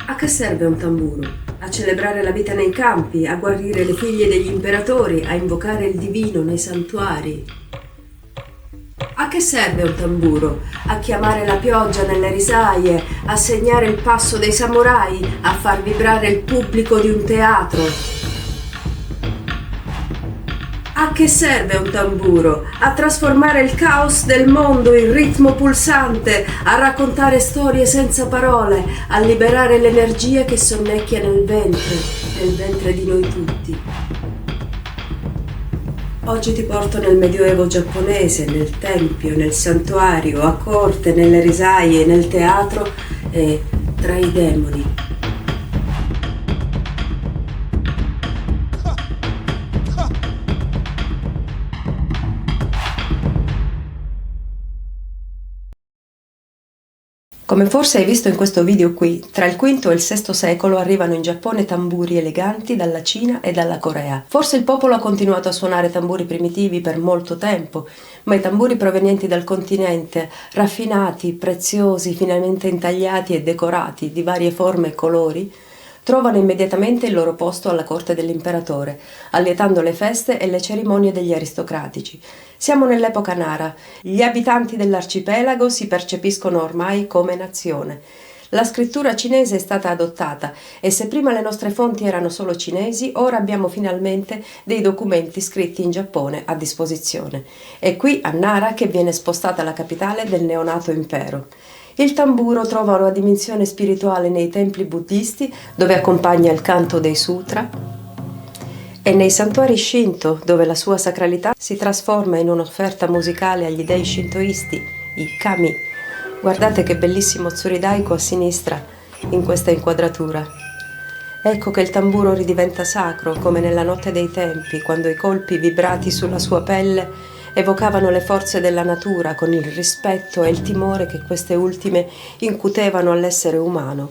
A che serve un tamburo? A celebrare la vita nei campi, a guarire le figlie degli imperatori, a invocare il divino nei santuari. A che serve un tamburo? A chiamare la pioggia nelle risaie, a segnare il passo dei samurai, a far vibrare il pubblico di un teatro. A che serve un tamburo? A trasformare il caos del mondo in ritmo pulsante, a raccontare storie senza parole, a liberare l'energia che sonnecchia nel ventre di noi tutti. Oggi ti porto nel Medioevo giapponese, nel tempio, nel santuario, a corte, nelle risaie, nel teatro e tra i demoni. Come forse hai visto in questo video qui, tra il V e il VI secolo arrivano in Giappone tamburi eleganti dalla Cina e dalla Corea. Forse il popolo ha continuato a suonare tamburi primitivi per molto tempo, ma i tamburi provenienti dal continente, raffinati, preziosi, finamente intagliati e decorati di varie forme e colori, trovano immediatamente il loro posto alla corte dell'imperatore, allietando le feste e le cerimonie degli aristocratici. Siamo nell'epoca Nara. Gli abitanti dell'arcipelago si percepiscono ormai come nazione. La scrittura cinese è stata adottata e se prima le nostre fonti erano solo cinesi, ora abbiamo finalmente dei documenti scritti in Giappone a disposizione. È qui a Nara che viene spostata la capitale del neonato impero. Il tamburo trova una dimensione spirituale nei templi buddisti, dove accompagna il canto dei sutra, e nei santuari Shinto, dove la sua sacralità si trasforma in un'offerta musicale agli dei shintoisti, i kami. Guardate che bellissimo tsuridaico a sinistra in questa inquadratura. Ecco che il tamburo ridiventa sacro, come nella notte dei tempi, quando i colpi vibrati sulla sua pelle evocavano le forze della natura con il rispetto e il timore che queste ultime incutevano all'essere umano.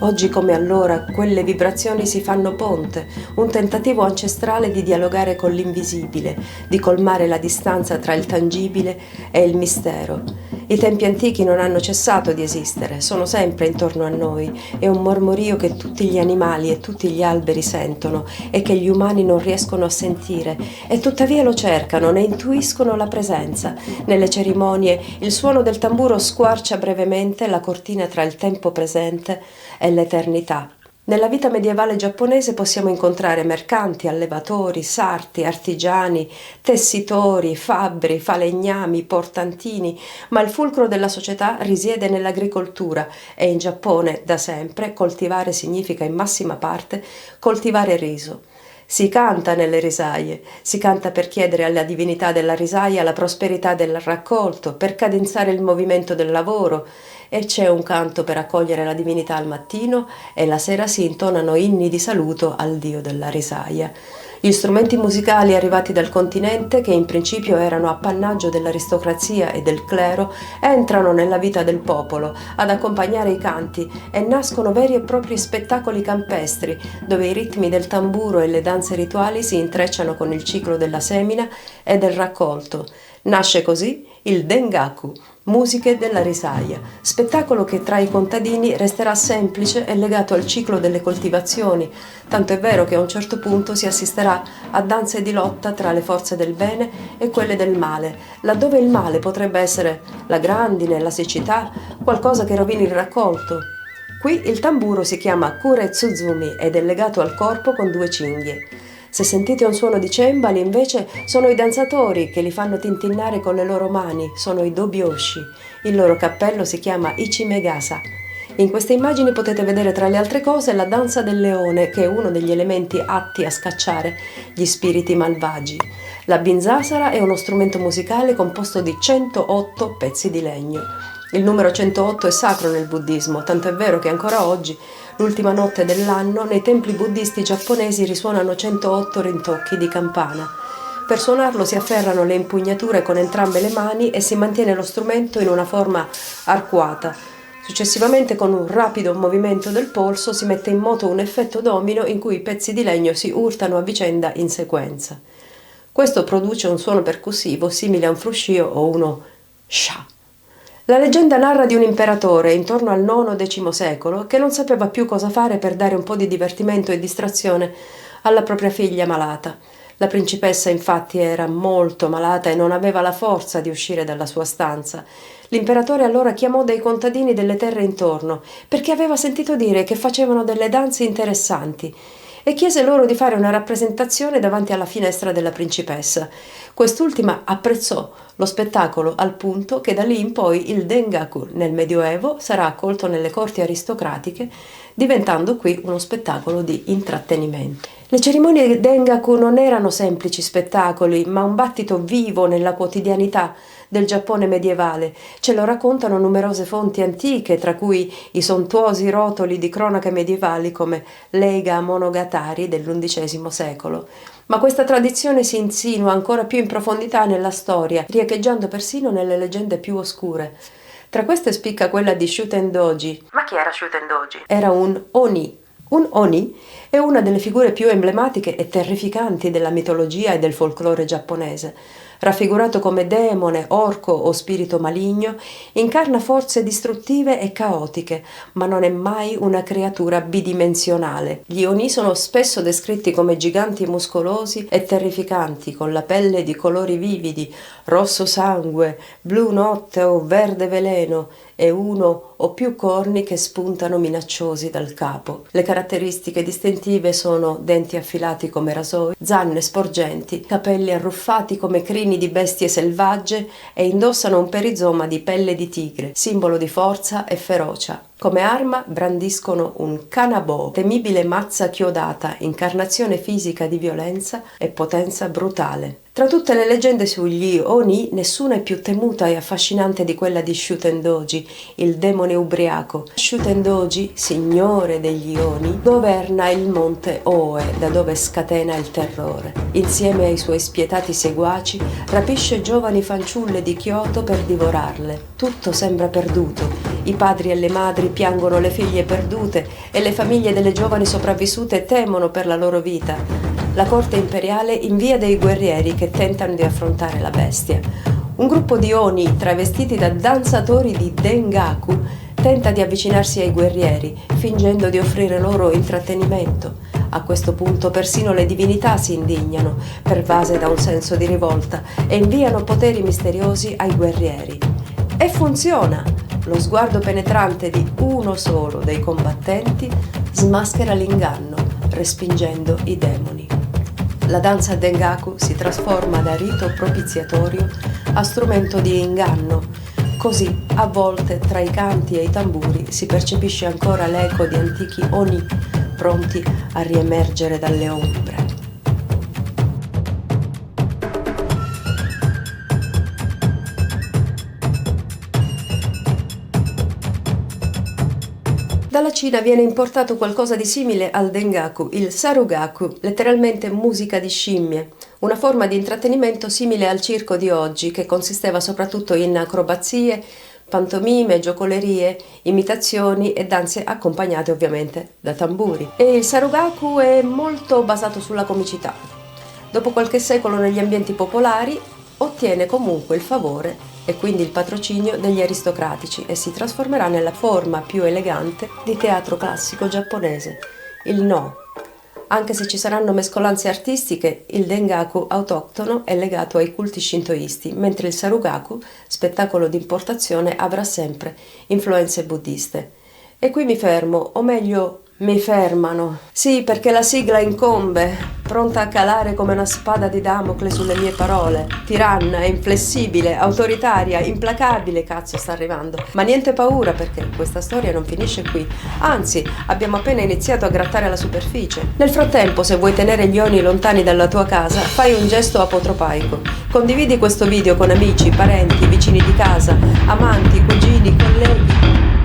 Oggi come allora quelle vibrazioni si fanno ponte, un tentativo ancestrale di dialogare con l'invisibile, di colmare la distanza tra il tangibile e il mistero. I tempi antichi non hanno cessato di esistere, sono sempre intorno a noi, è un mormorio che tutti gli animali e tutti gli alberi sentono e che gli umani non riescono a sentire, e tuttavia lo cercano, ne intuiscono la presenza. Nelle cerimonie il suono del tamburo squarcia brevemente la cortina tra il tempo presente e l'eternità. Nella vita medievale giapponese possiamo incontrare mercanti, allevatori, sarti, artigiani, tessitori, fabbri, falegnami, portantini, ma il fulcro della società risiede nell'agricoltura e in Giappone da sempre coltivare significa in massima parte coltivare riso. Si canta nelle risaie, si canta per chiedere alla divinità della risaia la prosperità del raccolto, per cadenzare il movimento del lavoro, e c'è un canto per accogliere la divinità al mattino e la sera si intonano inni di saluto al dio della risaia. Gli strumenti musicali arrivati dal continente, che in principio erano appannaggio dell'aristocrazia e del clero, entrano nella vita del popolo ad accompagnare i canti e nascono veri e propri spettacoli campestri, dove i ritmi del tamburo e le danze rituali si intrecciano con il ciclo della semina e del raccolto. Nasce così il Dengaku, musiche della risaia, spettacolo che tra i contadini resterà semplice e legato al ciclo delle coltivazioni, tanto è vero che a un certo punto si assisterà a danze di lotta tra le forze del bene e quelle del male, laddove il male potrebbe essere la grandine, la siccità, qualcosa che rovini il raccolto. Qui il tamburo si chiama Kure Tsuzumi ed è legato al corpo con due cinghie. Se sentite un suono di cembali, invece, sono i danzatori che li fanno tintinnare con le loro mani, sono i dobyoshi. Il loro cappello si chiama Ichimegasa. In queste immagini potete vedere tra le altre cose la danza del leone, che è uno degli elementi atti a scacciare gli spiriti malvagi. La binzasara è uno strumento musicale composto di 108 pezzi di legno. Il numero 108 è sacro nel buddismo, tanto è vero che ancora oggi, l'ultima notte dell'anno, nei templi buddisti giapponesi risuonano 108 rintocchi di campana. Per suonarlo si afferrano le impugnature con entrambe le mani e si mantiene lo strumento in una forma arcuata. Successivamente, con un rapido movimento del polso, si mette in moto un effetto domino in cui i pezzi di legno si urtano a vicenda in sequenza. Questo produce un suono percussivo simile a un fruscio o uno sha. La leggenda narra di un imperatore intorno al IX-X secolo che non sapeva più cosa fare per dare un po' di divertimento e distrazione alla propria figlia malata. La principessa infatti era molto malata e non aveva la forza di uscire dalla sua stanza. L'imperatore allora chiamò dei contadini delle terre intorno perché aveva sentito dire che facevano delle danze interessanti e chiese loro di fare una rappresentazione davanti alla finestra della principessa. Quest'ultima apprezzò lo spettacolo al punto che da lì in poi il Dengaku nel Medioevo sarà accolto nelle corti aristocratiche, diventando qui uno spettacolo di intrattenimento. Le cerimonie Dengaku non erano semplici spettacoli, ma un battito vivo nella quotidianità del Giappone medievale. Ce lo raccontano numerose fonti antiche, tra cui i sontuosi rotoli di cronache medievali come l'Eiga Monogatari dell'XI secolo. Ma questa tradizione si insinua ancora più in profondità nella storia, riecheggiando persino nelle leggende più oscure. Tra queste spicca quella di Shuten Doji. Ma chi era Shuten Doji? Era un Oni. Un Oni è una delle figure più emblematiche e terrificanti della mitologia e del folklore giapponese. Raffigurato come demone, orco o spirito maligno, incarna forze distruttive e caotiche, ma non è mai una creatura bidimensionale. Gli Oni sono spesso descritti come giganti muscolosi e terrificanti, con la pelle di colori vividi, rosso sangue, blu notte o verde veleno, e uno o più corni che spuntano minacciosi dal capo. Le caratteristiche distintive sono denti affilati come rasoi, zanne sporgenti, capelli arruffati come crini di bestie selvagge e indossano un perizoma di pelle di tigre, simbolo di forza e ferocia. Come arma brandiscono un kanabo, temibile mazza chiodata, incarnazione fisica di violenza e potenza brutale. Tra tutte le leggende sugli Oni, nessuna è più temuta e affascinante di quella di Shuten Doji, il demone ubriaco. Shuten Doji, signore degli Oni, governa il monte Oe, da dove scatena il terrore. Insieme ai suoi spietati seguaci, rapisce giovani fanciulle di Kyoto per divorarle. Tutto sembra perduto. I padri e le madri piangono le figlie perdute e le famiglie delle giovani sopravvissute temono per la loro vita. La corte imperiale invia dei guerrieri che tentano di affrontare la bestia. Un gruppo di Oni travestiti da danzatori di Dengaku tenta di avvicinarsi ai guerrieri, fingendo di offrire loro intrattenimento. A questo punto persino le divinità si indignano, pervase da un senso di rivolta, e inviano poteri misteriosi ai guerrieri. E funziona! Lo sguardo penetrante di uno solo dei combattenti smaschera l'inganno, respingendo i demoni. La danza Dengaku si trasforma da rito propiziatorio a strumento di inganno. Così, a volte, tra i canti e i tamburi si percepisce ancora l'eco di antichi Oni, pronti a riemergere dalle ombre. Dalla Cina viene importato qualcosa di simile al Dengaku, il Sarugaku, letteralmente musica di scimmie, una forma di intrattenimento simile al circo di oggi, che consisteva soprattutto in acrobazie, pantomime, giocolerie, imitazioni e danze accompagnate ovviamente da tamburi. E il Sarugaku è molto basato sulla comicità. Dopo qualche secolo negli ambienti popolari ottiene comunque il favore e quindi il patrocinio degli aristocratici e si trasformerà nella forma più elegante di teatro classico giapponese, il No. Anche se ci saranno mescolanze artistiche, il Dengaku autoctono è legato ai culti shintoisti, mentre il Sarugaku, spettacolo di importazione, avrà sempre influenze buddiste. E qui mi fermo, o meglio mi fermano. Sì, perché la sigla incombe, pronta a calare come una spada di Damocle sulle mie parole. Tiranna, inflessibile, autoritaria, implacabile, cazzo sta arrivando. Ma niente paura, perché questa storia non finisce qui. Anzi, abbiamo appena iniziato a grattare la superficie. Nel frattempo, se vuoi tenere gli Oni lontani dalla tua casa, fai un gesto apotropaico. Condividi questo video con amici, parenti, vicini di casa, amanti, cugini, colleghi.